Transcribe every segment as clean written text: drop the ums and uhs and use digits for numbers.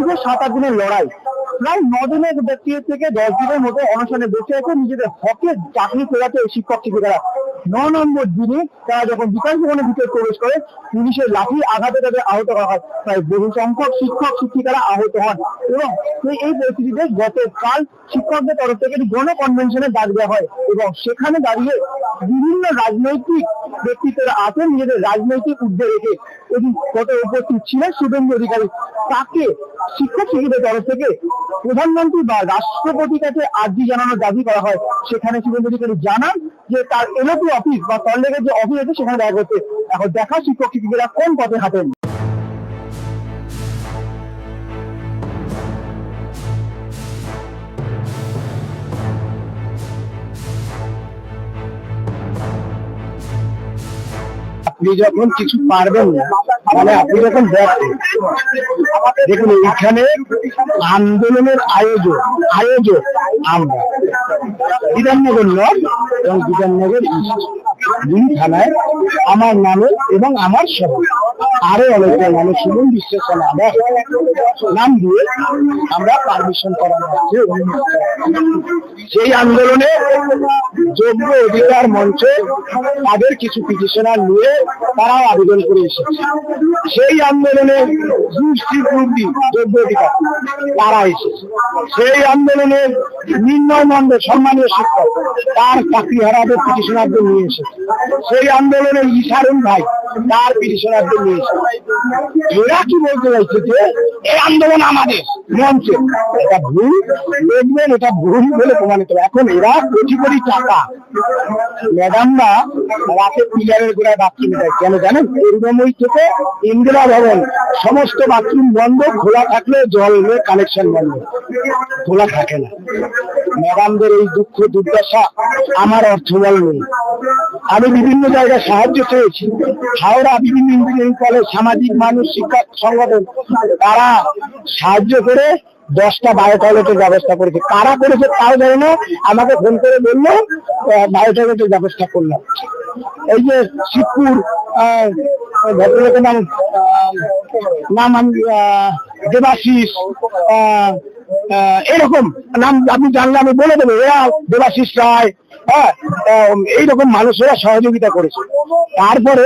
দীর্ঘ 7-8 দিনের লড়াই, প্রায় 9 দিনের থেকে 10 দিনের মতো অনশনে বসে আছে নিজেদের হকের চাকরি ফেরাতে শিক্ষক শিক্ষিকারা। 9 নম্বর দিনে তারা যখন বিকাশ ভবনের ভিতরে প্রবেশ করে, পুলিশের লাঠি আঘাতে তাদের আহত করা হয়। প্রায় বহু সংখ্যক শিক্ষক শিক্ষিকারা আহত হন এবং এই পরিস্থিতিতে গতকাল শিক্ষকদের তরফ থেকে গণ কনভেনশনের ডাক দেওয়া হয় এবং সেখানে দাঁড়িয়ে বিভিন্ন রাজনৈতিক ব্যক্তিত্বরা আছেন নিজেদের রাজনৈতিক ঊর্ধ্বে রেখে। গত উপস্থিত ছিলেন শুভেন্দু অধিকারী। তাকে শিক্ষক শিক্ষিকাদের তরফ থেকে প্রধানমন্ত্রী বা রাষ্ট্রপতির কাছে আর্জি জানানোর দাবি করা হয়। সেখানে শুভেন্দু অধিকারী জানান যে তার এলপি অফিস বা সল্টলেকের যে অফিস আছে সেখানে দেখা করতে। এখন দেখা শিক্ষক শিক্ষিকারা কোন পথে হাঁটেন। আপনি যখন কিছু পারবেন না, মানে আপনি যখন দেখুন এখানে আন্দোলনের আয়োজক আমরা বিধাননগর নর্থ এবং বিধাননগর ইস্ট দুই থানায় আমার নামে এবং আমার সহ আরো অনেকটা মানুষ সুমন বিশ্লেষণ আমার নাম দিয়ে আমরা পারমিশন করানো হচ্ছে। সেই আন্দোলনে যোগ্য অধিকার মঞ্চ তাদের কিছু পিটিশনার নিয়ে তারাও আবেদন করে এসেছে। সেই আন্দোলনে যোগ্য অধিকার তারা এসেছে। সেই আন্দোলনে নির্ণয় মন্ড সম্মানীয় শিক্ষক তার চাকরি হারাদের পিটিশনারদের নিয়ে এসেছে। সেই আন্দোলনে ইশারুল ভাই তার পিটিশনারদের নিয়ে এসেছে। এরা কি বলতে চাইছে যে এই আন্দোলন আমাদের মঞ্চে, এটা ভুল দেখবেন, এটা ভুল বলে প্রমাণিত। এখন এরা কোটি কোটি টাকা ম্যাডামরা রাতে পিলারের গোড়ায় বাথরুম দেয় কেন জানেন? করুণাময়ী থেকে ইন্দিরা ভবন সমস্ত বাথরুম বন্ধ, খোলা থাকলে জলের কানেকশন বন্ধ, খোলা থাকে না। ম্যাডামদের এই দুঃখ দুর্দশা আমার অর্থবল নেই। আমি বিভিন্ন জায়গায় সাহায্য চেয়েছি। হাওড়া বিভিন্ন ইঞ্জিনিয়ারিং কলেজ, সামাজিক মানুষ, শিক্ষা সংগঠন তারা সাহায্য করে 10টা বায়ো টয়লেটের ব্যবস্থা করেছে। কারা করেছে তাও জানি না, আমাকে ফোন করে বললো বায়ো টয়লেটের ব্যবস্থা করলাম। এই যে শিবপুর ভদ্রলোকের নাম আমি দেবাশিস, এরকম নাম আপনি জানলে আমি বলে দেবো। এরা দেবাশিস রায়, এইরকম মানুষেরা সহযোগিতা করেছে। তারপরে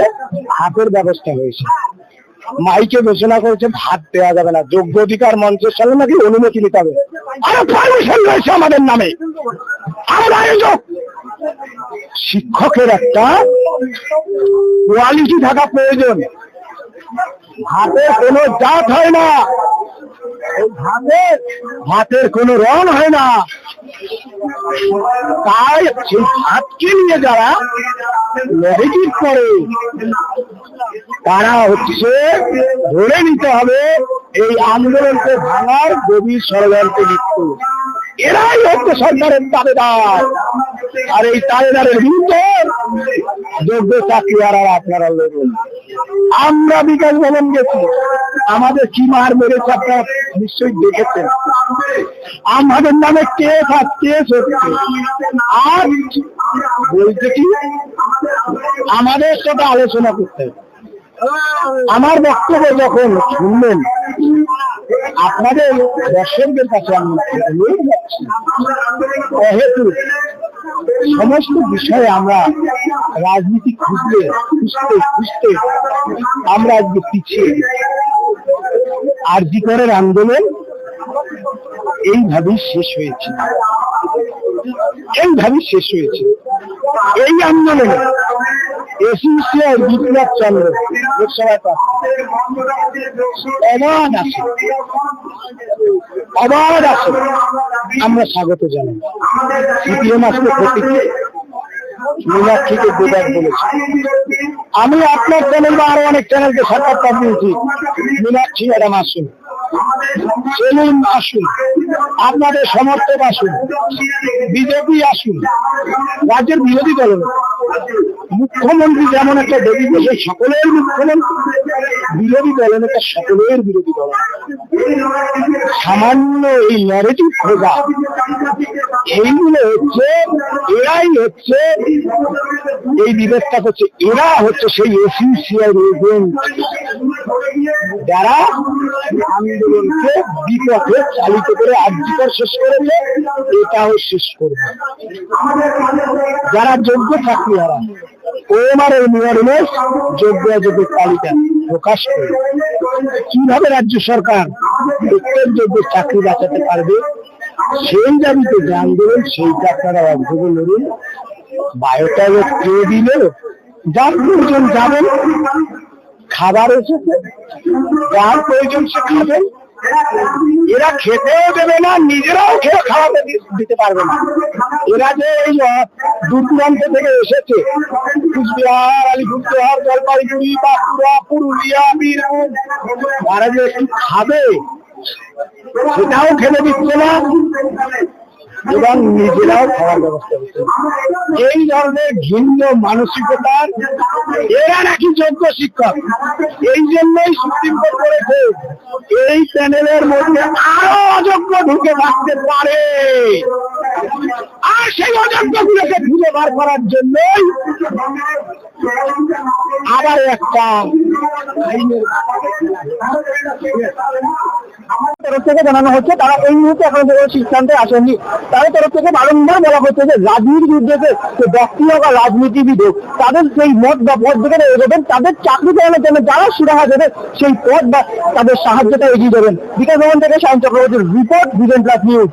হাতের ব্যবস্থা হয়েছে। মাইকে ঘোষণা করেছে ভাত দেওয়া যাবে না, যোগ্য অধিকার মঞ্চের সঙ্গে নাকি অনুমতি নিতে হবে। আরো পারমিশন রয়েছে আমাদের নামে। আমরা আয়োজক, শিক্ষকের একটা কোয়ালিটি থাকা প্রয়োজন। হাতে কোনো জাত হয় না, ভাতের কোনো রং হয় না। তাই সেই ভাতকে নিয়ে যারা নেগেটিভ করে তারা হচ্ছে ধরে নিতে হবে এই আন্দোলনকে ভাঙার গভীর ষড়যন্ত্রে লিপ্ত। এরাই হচ্ছে সরকারের দাবেদার, আর এই দাবেদারের বিরুদ্ধে যোগ্য চাকরি আর আপনারা লড়ুন। আমরা বিকাশ ভবন গেছি, আমাদের কি মার মেরেছে আপনারা নিশ্চয়ই দেখেছেন। আমাদের নামে কেস হচ্ছে, আর বলতে কি আমাদের সাথে আলোচনা করতে। আমার বক্তব্য যখন শুনবেন আপনাদের দর্শকদের কাছে আমি যেহেতু সমস্ত বিষয়ে আমরা রাজনীতি খুঁজতে আমরা আজকে পিছিয়ে। আরজি করের আন্দোলন এইভাবেই শেষ হয়েছে। এই আন্দোলনে এসিসিআই বিপ্লব চন্দ্র লোকসভায় অবাধ আছে, আমরা স্বাগত জানাই। সিপিএম আজকে প্রতীকী মীনাক্ষীকে দেবাক বলেছে। আমি আপনার চ্যানেল বা আরো অনেক চ্যানেলকে সতর্কতা দিয়েছি, মীনাক্ষী ম্যাডাম আসুন, সেলিম আসুন, আপনাদের সমর্থক আসুন, বিজেপি আসুন, রাজ্যের বিরোধী দল মুখ্যমন্ত্রী যেমন একটা দেবী দেশের সকলের মুখ্যমন্ত্রী, বিরোধী দলের একটা সকলের বিরোধী দল। সামান্য এই ন্যারেটিভ খোঁজা, এইগুলো হচ্ছে, এরাই হচ্ছে এই বিবেকটা করছে। এরা হচ্ছে সেই এসিসিআই এজেন্ট যারা আন্দোলনকে বিপথে চালিত করে আর্যিকর শেষ করেছে, এটাও শেষ করবে। যারা যোগ্য চাকরিহারা, ওএমআর নিয়ারনেস যোগ্য অযোগ্যের তালিকা প্রকাশ করে কিভাবে রাজ্য সরকার প্রত্যেক যোগ্য চাকরি বাঁচাতে পারবে, সেই দাবিতে যে আন্দোলন, সেইটা আপনারা একযোগে লড়ুন। বায়োটাকে কে দিল, যার প্রয়োজন যাবেন, খাবার এসেছে, যার প্রয়োজন সে খাবেন। এরা খেতেও দেবে না, নিজেরাও খেয়ে খাওয়াতে দিতে পারবে না। এরা যে এই দূর দূরান্ত থেকে এসেছে, কুচবিহার, আলিপুরদুয়ার, জলপাইগুড়ি, বাঁকুড়া, পুরুলিয়া, বীরভূম, তারা যে একটু খাবে সেটাও খেতে দিচ্ছে না এবং নিজেরাও খাওয়ার ব্যবস্থা করছে। এই ধরনের ভিন্ন মানসিকতার এরা নাকি যোগ্য শিক্ষক। এই জন্যই সুপ্রিম কোর্ট করেছে এই প্যানেলের মধ্যে আরো অযোগ্য ঢুকে থাকতে পারে, আর সেই অযোগ্য গুলোকে খুঁজে বার করার জন্যই আবার একটা তরফ থেকে জানানো হচ্ছে তারা এই মুহূর্তে এখন কোনো সিদ্ধান্তে আসেননি। তাদের তরফ থেকে বারংবার বলা হচ্ছে যে রাজনীতির উদ্দেশ্যে ব্যক্তি হোক বা রাজনীতিবিদ হোক, তাদের সেই মত বা পথ যেখানে এগোবেন, তাদের চাকরি চালানোর জন্য যারা সুরাহা দেবে সেই পথ বা তাদের সাহায্যটা এগিয়ে দেবেন। বিকাশ ভবন থেকে সায়ন চক্রবর্তীর রিপোর্ট, ভিশন প্লাস নিউজ।